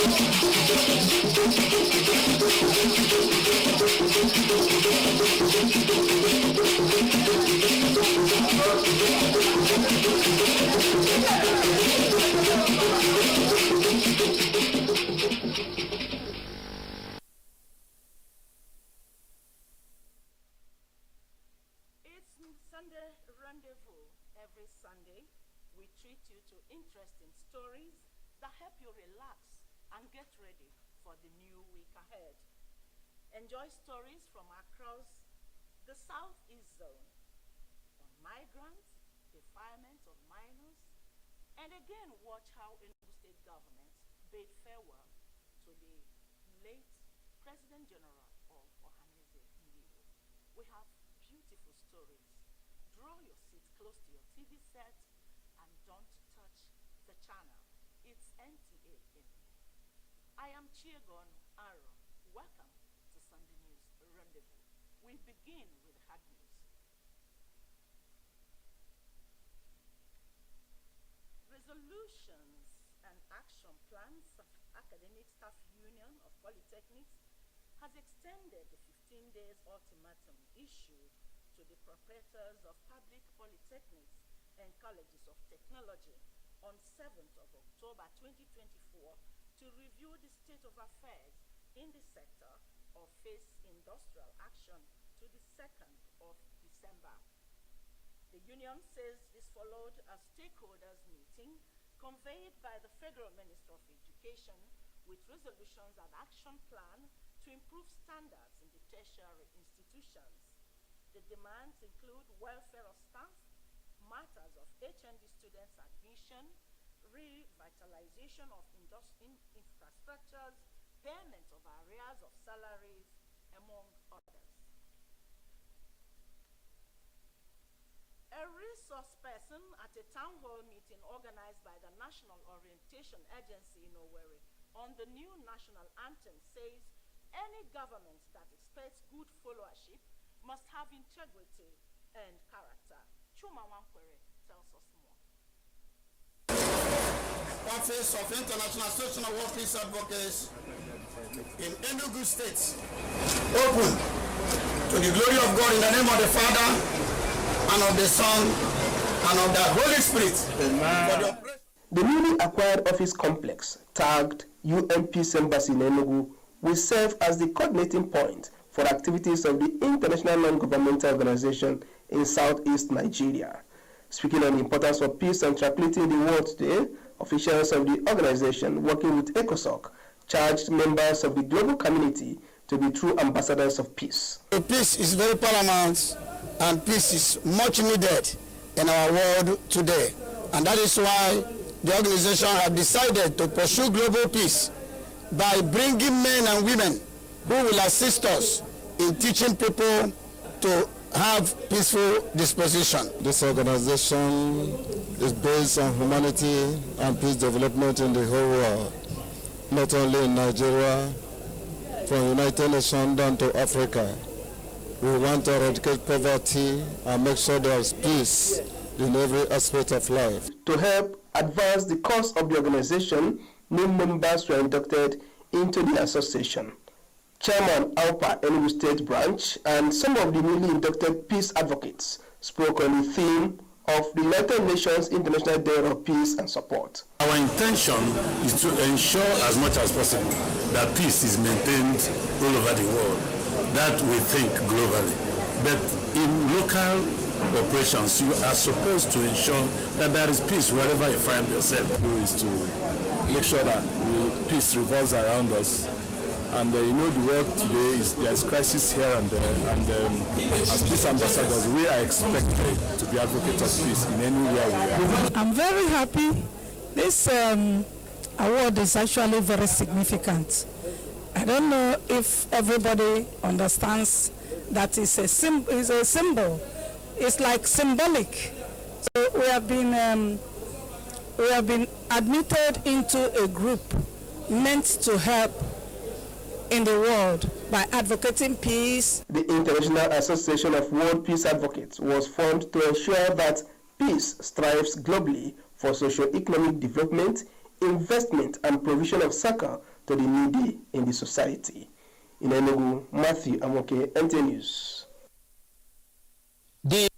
Sunday Rendezvous. Every Sunday, we treat you to interesting stories that help you relax and get ready for the new week ahead. Enjoy stories from across the Southeast Zone on migrants, defilement of minors, and again watch how Enugu State government bade farewell to the late President General of Enugu. We have beautiful stories. Draw your seat close to your TV set and don't touch the channel. It's NTA Enugu. I am Chiegon Aro. Welcome to Sunday News Rendezvous. We begin with hard news. Resolutions and action plans of Academic Staff Union of Polytechnics has extended the 15 days ultimatum issued to the proprietors of public polytechnics and colleges of technology on 7th of October 2024 to review the state of affairs in the sector or face industrial action to the 2nd of December. The union says this followed a stakeholders meeting conveyed by the Federal Minister of Education with resolutions and action plan to improve standards in the tertiary institutions. The demands include welfare of staff, matters of HND students' admission, revitalization of infrastructures, payment of arrears of salaries, among others. A resource person at a town hall meeting organized by the National Orientation Agency in Owerri on the new national anthem says any government that expects good followership must have integrity and character. Chuma Wankwere tells us more. Office of International Association of World Peace Advocates in Enugu State, open to the glory of God in the name of the Father and of the Son and of the Holy Spirit. Amen. The newly acquired office complex, tagged UN Peace Embassy in Enugu, will serve as the coordinating point for activities of the international non-governmental organization in Southeast Nigeria. Speaking on the importance of peace and tranquility in the world today, officials of the organization working with ECOSOC charged members of the global community to be true ambassadors of peace. Peace is very paramount and peace is much needed in our world today. And that is why the organization has decided to pursue global peace by bringing men and women who will assist us in teaching people to have peaceful disposition. This organization is based on humanity and peace development in the whole world, not only in Nigeria, from United Nations down to Africa. We want to eradicate poverty and make sure there is peace in every aspect of life. To help advance the cause of the organization, new members were inducted into the association. Chairman Alpa Enugu State Branch and some of the newly inducted peace advocates spoke on the theme of the United Nations International Day of Peace and Support. Our intention is to ensure as much as possible that peace is maintained all over the world, that we think globally. But in local operations, you are supposed to ensure that there is peace wherever you find yourself. Is to make sure that peace revolves around us. And the world today there's crisis here and there, and as peace ambassadors, we are expected to be advocates of peace in anywhere we are. I'm very happy. This award is actually very significant. I don't know if everybody understands that it's a symbol. It's like symbolic. So we have been admitted into a group meant to help in the world by advocating peace. The International Association of World Peace Advocates was formed to ensure that peace strives globally for socio-economic development investment and provision of succor to the needy in the society. In Enugu, Matthew Amoke, NTA News. We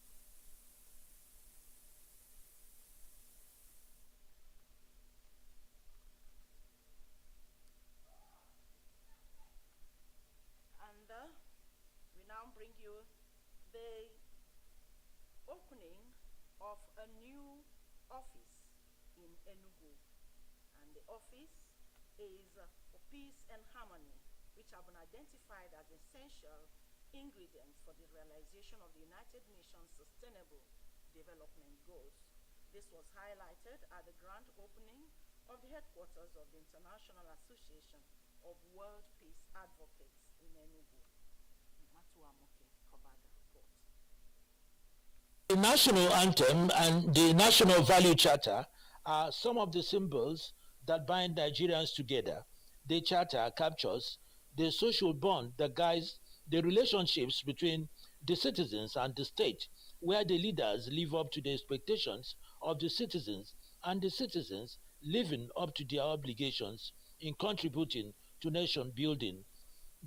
now bring you the opening of a new office in Enugu, and the office is for peace and harmony, which have been identified as essential ingredients for the realization of the United Nations Sustainable Development Goals. This was highlighted at the grand opening of the headquarters of the International Association of World Peace Advocates in Enugu. The national anthem and the national value charter are some of the symbols that bind Nigerians together. The charter captures the social bond that guides the relationships between the citizens and the state, where the leaders live up to the expectations of the citizens and the citizens living up to their obligations in contributing to nation building.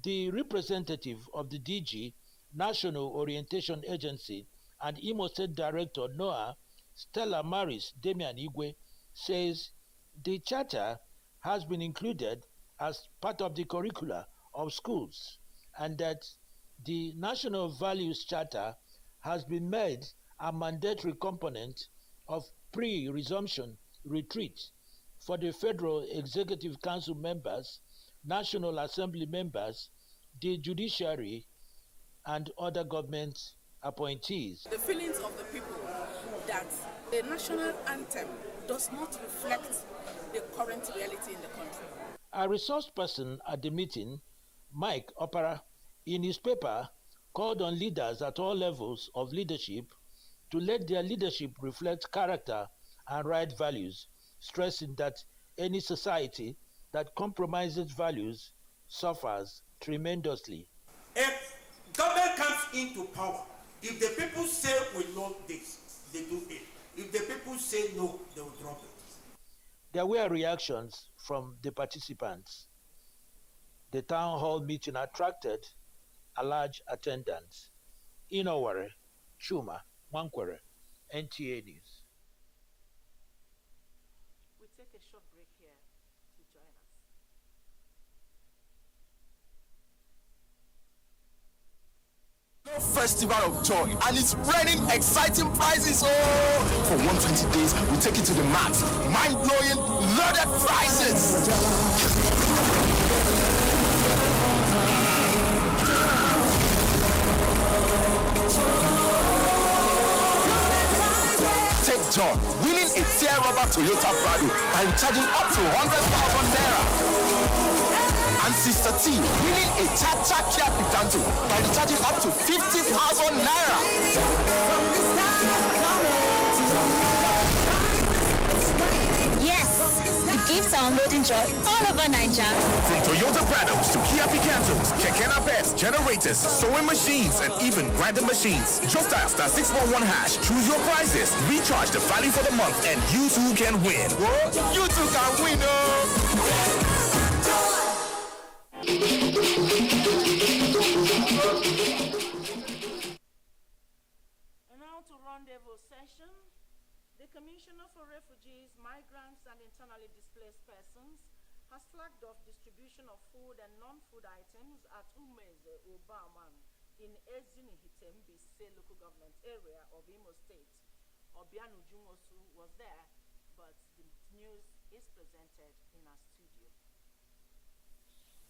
The representative of the DG, National Orientation Agency, and Imo State Director NOAA, Stella Maris Demian Igwe, says the charter has been included as part of the curricula of schools, and that the National Values Charter has been made a mandatory component of pre-resumption retreat for the Federal Executive Council members, National Assembly members, the judiciary, and other government appointees. The feelings of the people that the national anthem does not reflect the current reality in the country. A resource person at the meeting, Mike Opara, in his paper, called on leaders at all levels of leadership to let their leadership reflect character and right values, stressing that any society that compromises values suffers tremendously. If government comes into power, if the people say we know this, they do it. If the people say no, they will drop it. There were reactions from the participants. The town hall meeting attracted a large attendance. Inoware, Chuma, Mankwere, NTA News. We take a short break here to join us. Festival of Joy, and it's raining exciting prizes. Oh, for 120 days, we take it to the max. Mind-blowing, loaded prizes. Take John, winning a tear rubber Toyota Prado and charging up to 100,000 naira. And Sister T, winning a Cha-Cha Kia Picanto by recharging up to 50,000 naira. Yes, the gifts are unloading joy all over Nigeria. From Toyota Prados to Kia Picantos, Keke Napes, generators, sewing machines, and even grinding machines. Just dial *611#, choose your prizes, recharge the value for the month, and you too can win. Whoa, you too can win, oh! And now to Rendezvous session. The Commissioner for Refugees, Migrants, and Internally Displaced Persons has flagged off distribution of food and non-food items at Umeze Obaman in Ezinihitem-Bise local government area of Imo State. Obianu Jumosu was there, but the news is presented in our studio.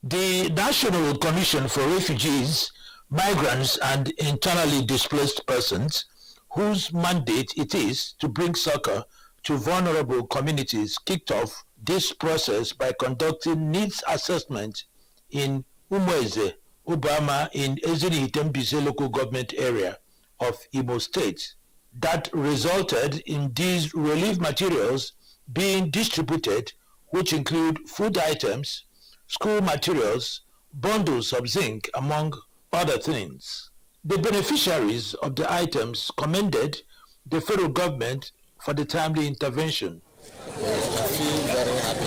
The National Commission for Refugees, Migrants, and Internally Displaced Persons, whose mandate it is to bring succor to vulnerable communities, kicked off this process by conducting needs assessment in Umweze, Obama in Ezinihitem-Bise local government area of Imo State. That resulted in these relief materials being distributed, which include food items, school materials, bundles of zinc, among other things. The beneficiaries of the items commended the federal government for the timely intervention. I feel very happy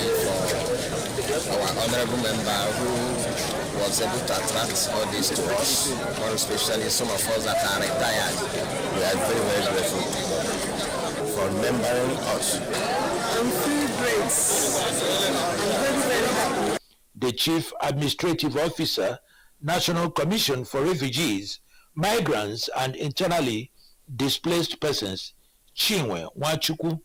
our honorable member who was able to attract all this to us, more especially some of us that are retired. We are very, very grateful for remembering us. I'm feeling great. I'm very, very happy. The Chief Administrative Officer, National Commission for Refugees, Migrants and Internally Displaced Persons, Chinwe Nwachukwu,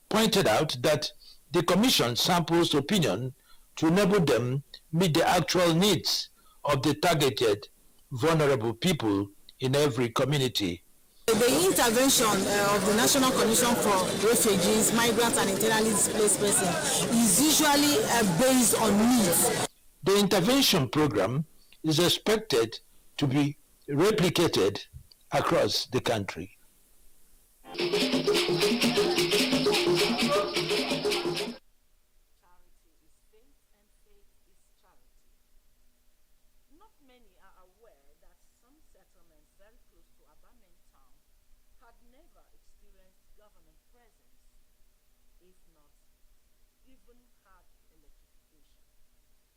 pointed out that the Commission samples opinion to enable them meet the actual needs of the targeted vulnerable people in every community. The intervention of the National Commission for Refugees, Migrants and Internally Displaced Persons is usually based on needs. The intervention program is expected to be replicated across the country.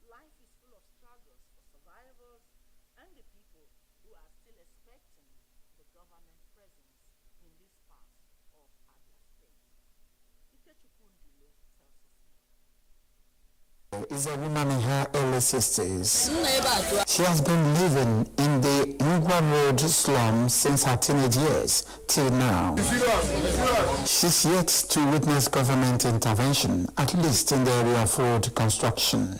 Life is full of struggles for survivors and the people who are still expecting the government presence in this part of Abia State. Ikechukwu tells us more. Is a woman in her early 60s. She has been living in the Enugu Road slum since her teenage years till now. She's yet to witness government intervention, at least in the area of road construction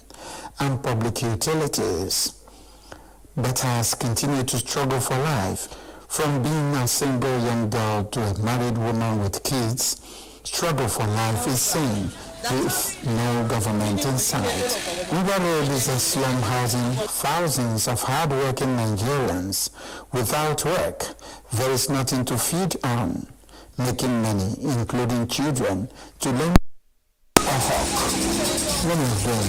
and public utilities, but has continued to struggle for life. From being a single young girl to a married woman with kids, struggle for life is seen with no government in sight. Enugu Road is a slum housing thousands of hard-working Nigerians without work. There is nothing to feed on, making many, including children, to learn a hawk. Many of them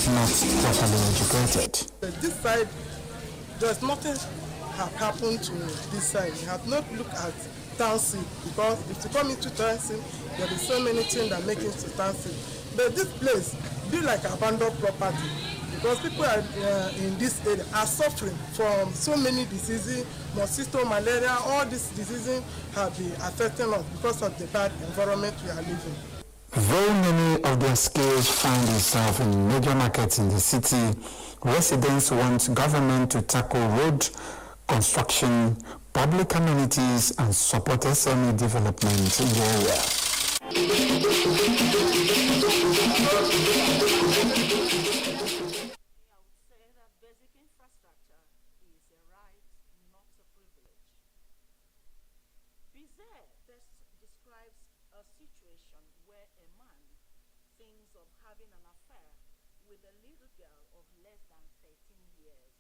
not properly educated. This side, there's nothing have happened to this side. We have not looked at township, because if you come into township, there is so many things that make it to township. But this place be like abandoned property, because people are, in this area are suffering from so many diseases, mosquito, malaria, all these diseases have been affecting us because of the bad environment we are living. Though many of their skills find itself in major markets in the city, residents want government to tackle road construction, public amenities, and support SME development in the area. Of having an affair with a little girl of less than 13 years.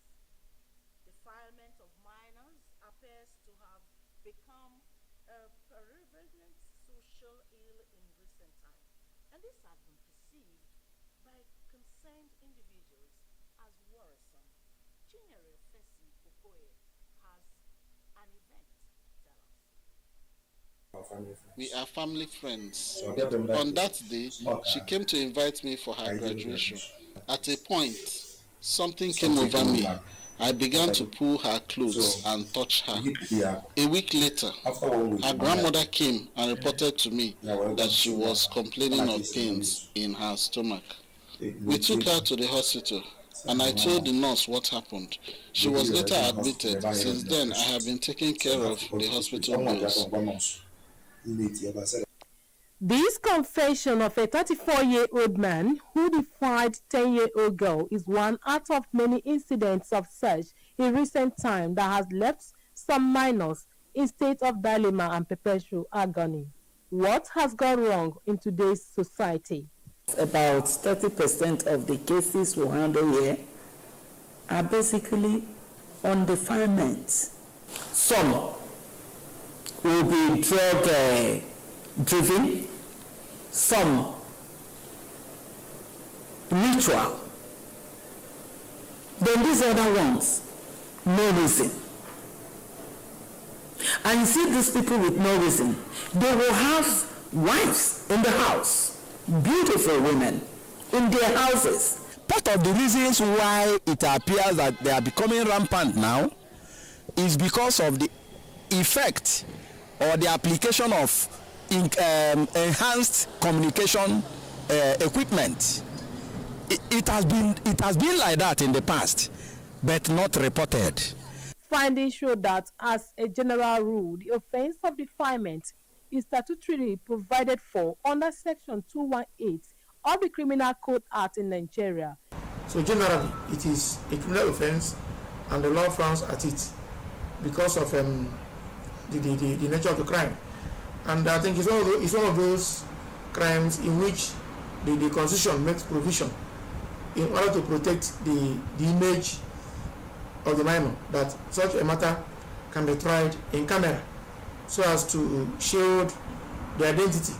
Defilement of minors appears to have become a prevalent social ill in recent times, and this has been perceived by concerned individuals as worrisome. Chinyere Fesi Okoye has an event to tell us. We are family friends. On that day, she came to invite me for her graduation. At a point, something came over me. I began to pull her clothes and touch her. A week later, her grandmother came and reported to me that she was complaining of pains in her stomach. We took her to the hospital, and I told the nurse what happened. She was later admitted. Since then, I have been taking care of the hospital bills. This confession of a 34-year-old man who defied 10-year-old girl is one out of many incidents of such in recent time that has left some minors in state of dilemma and perpetual agony. What has gone wrong in today's society? About 30% of the cases we handle here are basically on defilement. Some will be drug driven, some ritual. Then these other ones, no reason. And you see these people with no reason, they will have wives in the house, beautiful women, in their houses. Part of the reasons why it appears that they are becoming rampant now is because of the effect or the application of enhanced communication equipment. It has been like that in the past, but not reported. Findings show that, as a general rule, the offense of defilement is statutorily provided for under Section 218 of the Criminal Code Act in Nigeria. So generally, it is a criminal offense, and the law frowns at it because of the nature of the crime. And I think it's one of those crimes in which the Constitution makes provision in order to protect the image of the minor, that such a matter can be tried in camera so as to shield the identity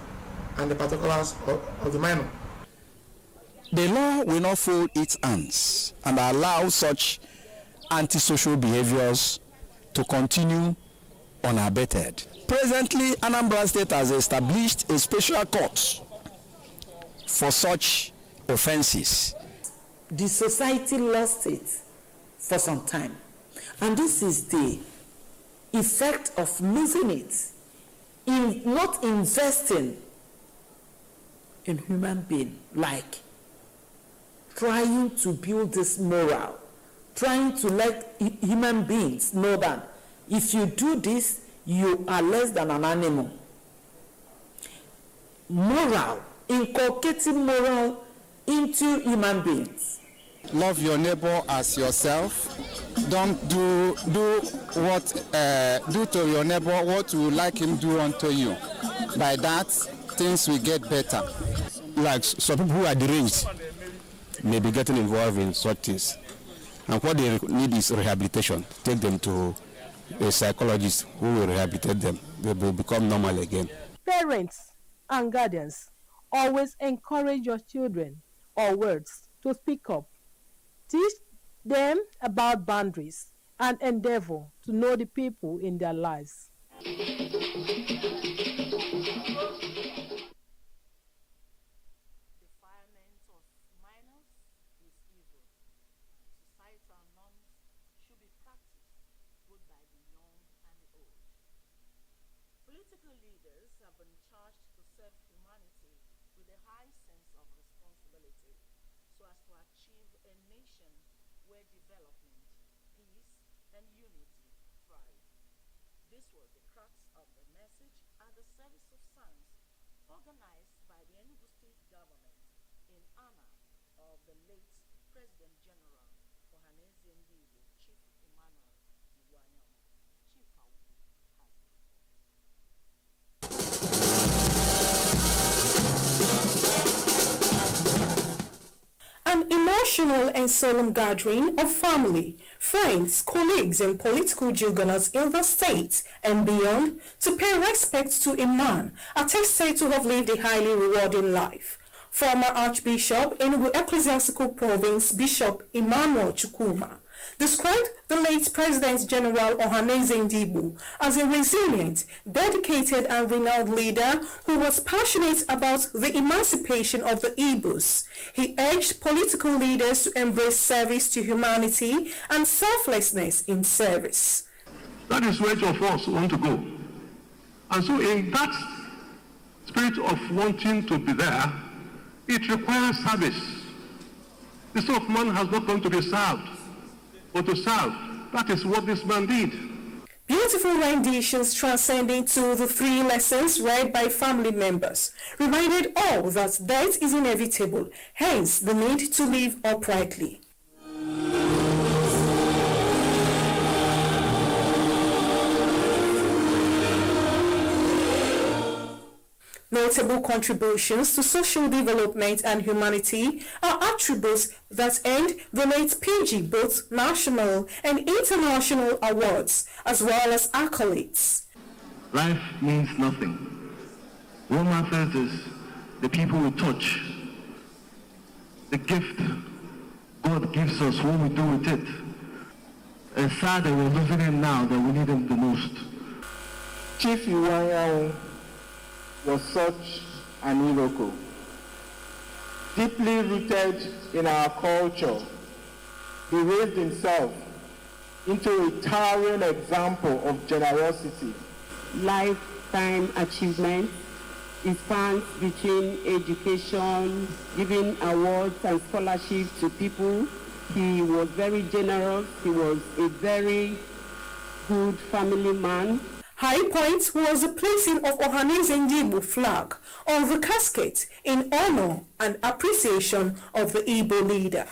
and the particulars of the minor. The law will not fold its hands and allow such antisocial behaviors to continue unabated. Presently, Anambra State has established a special court for such offenses. The society lost it for some time, and this is the effect of losing it, in not investing in human being, like trying to build this moral, trying to let human beings know that if you do this, you are less than an animal. Moral, inculcating moral into human beings. Love your neighbor as yourself. Don't do to your neighbor what you like him do unto you. By that, things will get better. Like some people who are deranged may be getting involved in such things, and what they need is rehabilitation. Take them to a psychologist who will rehabilitate them. They will become normal again. Parents and guardians, always encourage your children or words to speak up. Teach them about boundaries and endeavor to know the people in their lives. Political leaders have been charged to serve humanity with a high sense of responsibility so as to achieve a nation where development, peace, and unity thrive. This was the crux of the message at the Service of Science organized by the Enugu State government in honor of the late President General Ohanaeze Ndigbo, Chief Emmanuel Iwanyama. Chief Haubu has the report. An emotional and solemn gathering of family, friends, colleagues, and political juggernautes in the state and beyond to pay respect to a man attested to have lived a highly rewarding life. Former Archbishop Enugu Ecclesiastical Province Bishop Emmanuel Chukwuma described the late President General Ohanaeze Ndigbo as a resilient, dedicated and renowned leader who was passionate about the emancipation of the Igbos. He urged political leaders to embrace service to humanity and selflessness in service. That is where each of us want to go. And so in that spirit of wanting to be there, it requires service. The Son of Man has not come to be served, but to serve. That is what this man did. Beautiful renditions transcending to the three lessons read by family members reminded all that death is inevitable, hence the need to live uprightly. Notable contributions to social development and humanity are attributes that earned the late PG both national and international awards, as well as accolades. Life means nothing. What matters is the people we touch, the gift God gives us, what we do with it. It's sad that we're losing him now, that we need him the most. Chief Iwanyama was such an oracle. deeply rooted in our culture. He raised himself into a towering example of generosity. Lifetime achievement. It spans between education, giving awards and scholarships to people. He was very generous. He was a very good family man. High point was the placing of Ohaneze Igbo flag on the casket in honor and appreciation of the Igbo leader.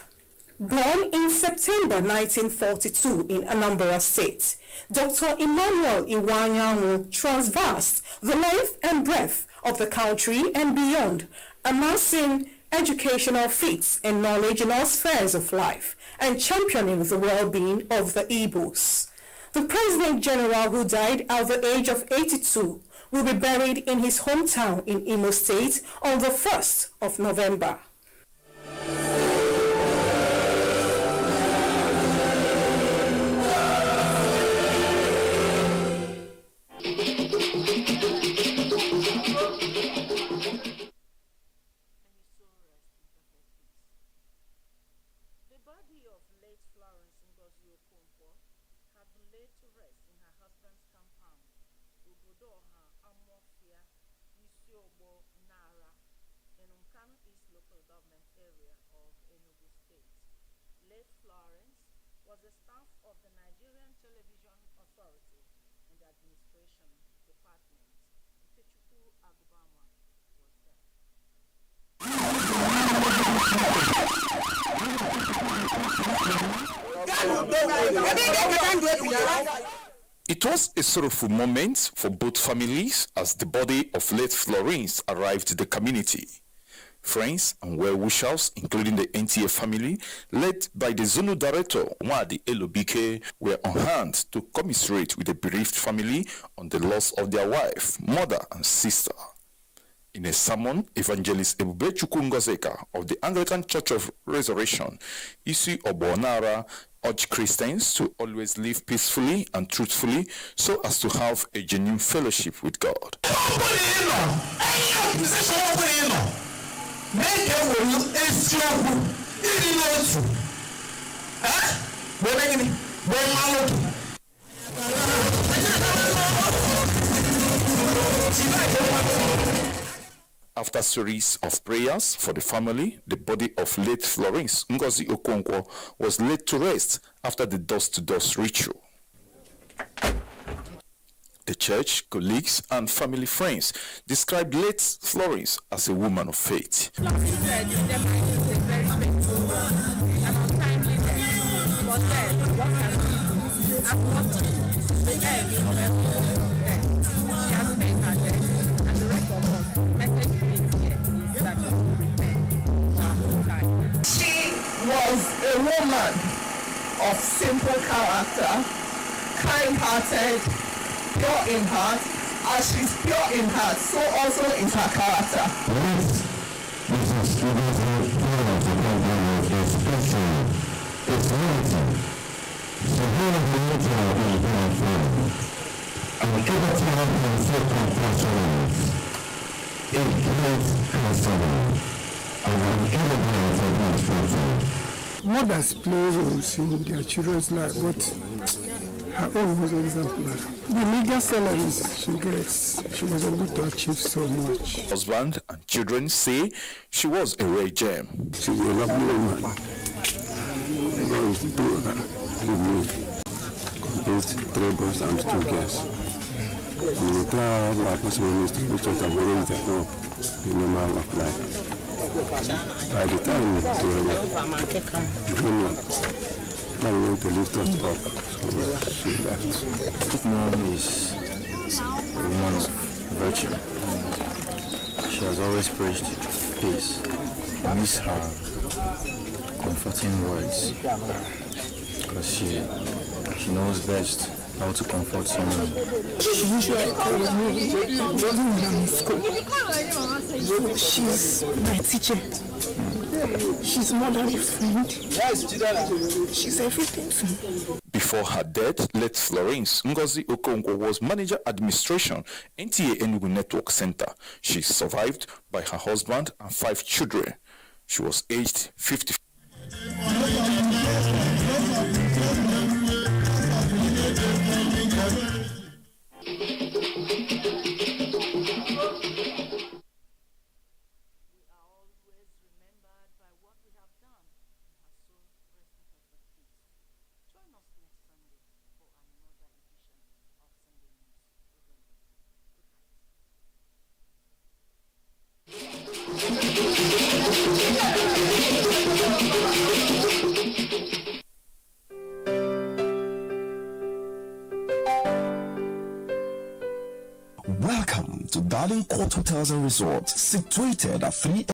Born in September 1942 in Anambra State, Dr. Emmanuel Iwanyanwu traversed the length and breadth of the country and beyond, amassing educational feats and knowledge in all spheres of life and championing the well-being of the Igbos. The President General, who died at the age of 82, will be buried in his hometown in Imo State on the 1st of November. Local government area of Enugu State. Late Florence was the staff of the Nigerian Television Authority and the Administration Department. Ifechukwu Agubama was there. It was a sorrowful moment for both families as the body of late Florence arrived at the community. Friends and well-wishers, including the NTA family, led by the Zonal Director, Nwadi Elobike, were on hand to commiserate with the bereaved family on the loss of their wife, mother, and sister. In a sermon, Evangelist Ebube Chukwu of the Anglican Church of Resurrection, Isi Obonara, urged Christians to always live peacefully and truthfully so as to have a genuine fellowship with God. After a series of prayers for the family, the body of late Florence Ngozi Okonkwo was laid to rest after the dust-to-dust ritual. The church, colleagues, and family friends described late Florence as a woman of faith. Was a woman of simple character, kind-hearted, pure in heart. As she's pure in heart, so also is her character. This is students who feel of the program is special. It's limited. So here is the nature of the program. And every time we say compassion, it creates counseling. Mothers play roles in their children's life, but her own was exemplary. The media salaries she gets, she was able to achieve so much. Husband and children say she was a rare gem. She's a lovely woman. God do her with me. Complete 3 boys and 2 girls. In the cloud, my person is to be taught and very little the normal of life. By the time I went to lift us up, so she left. Mom is a woman of virtue. She has always preached peace. I miss her comforting words because she knows best how to comfort someone. She usually calls me in school. She's my teacher. She's more than a friend. She's everything for me. Before her death, late Florence Ngozi Okonkwo was manager administration, NTA Enugu Network Center. She is survived by her husband and 5 children. She was aged 50. Welcome to Darling Court Hotels and Resorts, situated at 3